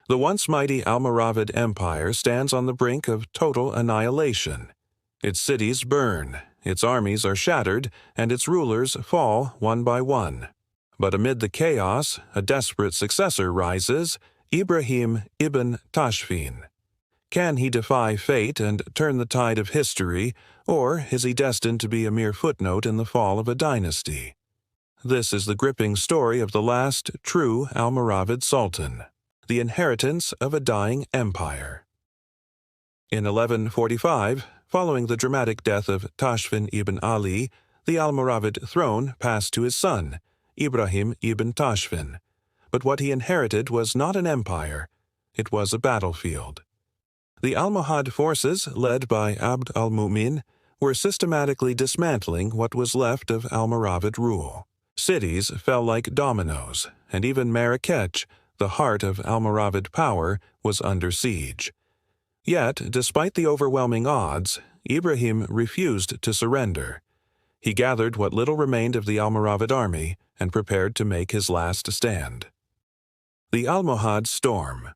The once mighty Almoravid Empire stands on the brink of total annihilation. Its cities burn, its armies are shattered, and its rulers fall one by one. But amid the chaos, a desperate successor rises, Ibrahim ibn Tashfin. Can he defy fate and turn the tide of history, or is he destined to be a mere footnote in the fall of a dynasty? This is the gripping story of the last true Almoravid Sultan, the inheritance of a dying empire. In 1145, following the dramatic death of Tashfin ibn Ali, the Almoravid throne passed to his son, Ibrahim ibn Tashfin. But what he inherited was not an empire, it was a battlefield. The Almohad forces, led by Abd al-Mu'min, were systematically dismantling what was left of Almoravid rule. Cities fell like dominoes, and even Marrakech, the heart of Almoravid power, was under siege. Yet, despite the overwhelming odds, Ibrahim refused to surrender. He gathered what little remained of the Almoravid army and prepared to make his last stand. The Almohad storm.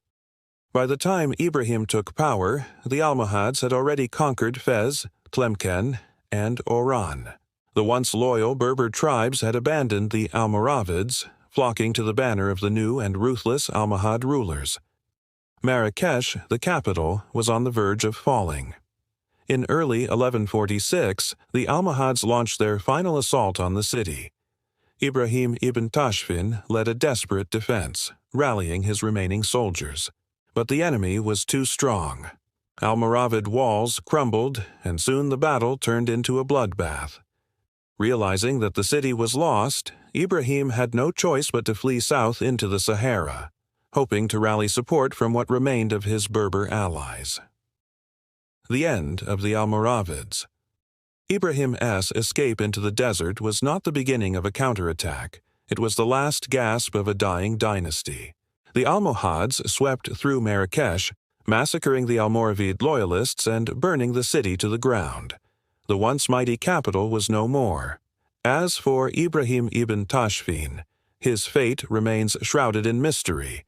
By the time Ibrahim took power, the Almohads had already conquered Fez, Tlemcen, and Oran. The once loyal Berber tribes had abandoned the Almoravids, flocking to the banner of the new and ruthless Almohad rulers. Marrakech, the capital, was on the verge of falling. In early 1146, the Almohads launched their final assault on the city. Ibrahim ibn Tashfin led a desperate defense, rallying his remaining soldiers. But the enemy was too strong. Almoravid walls crumbled, and soon the battle turned into a bloodbath. Realizing that the city was lost, Ibrahim had no choice but to flee south into the Sahara, hoping to rally support from what remained of his Berber allies. The end of the Almoravids. Ibrahim's escape into the desert was not the beginning of a counterattack. It was the last gasp of a dying dynasty. The Almohads swept through Marrakech, massacring the Almoravid loyalists and burning the city to the ground. The once mighty capital was no more. As for Ibrahim ibn Tashfin, his fate remains shrouded in mystery.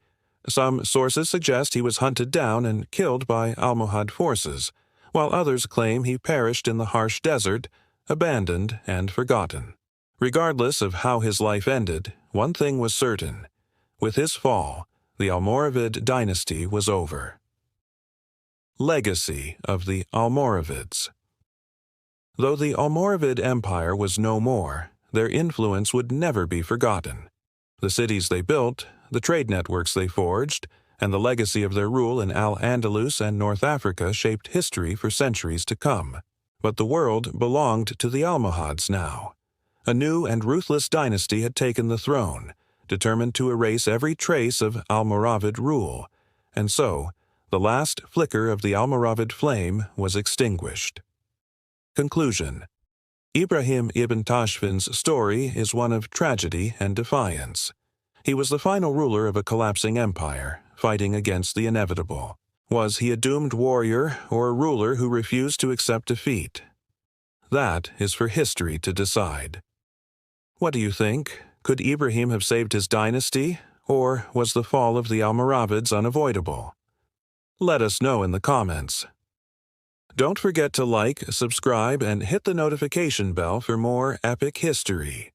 Some sources suggest he was hunted down and killed by Almohad forces, while others claim he perished in the harsh desert, abandoned and forgotten. Regardless of how his life ended, one thing was certain. With his fall, the Almoravid dynasty was over. Legacy of the Almoravids. Though the Almoravid Empire was no more, their influence would never be forgotten. The cities they built, the trade networks they forged, and the legacy of their rule in Al-Andalus and North Africa shaped history for centuries to come. But the world belonged to the Almohads now. A new and ruthless dynasty had taken the throne, determined to erase every trace of Almoravid rule, and so the last flicker of the Almoravid flame was extinguished. Conclusion. Ibrahim ibn Tashfin's story is one of tragedy and defiance. He was the final ruler of a collapsing empire, fighting against the inevitable. Was he a doomed warrior or a ruler who refused to accept defeat? That is for history to decide. What do you think? Could Ibrahim have saved his dynasty, or was the fall of the Almoravids unavoidable? Let us know in the comments. Don't forget to like, subscribe, and hit the notification bell for more epic history.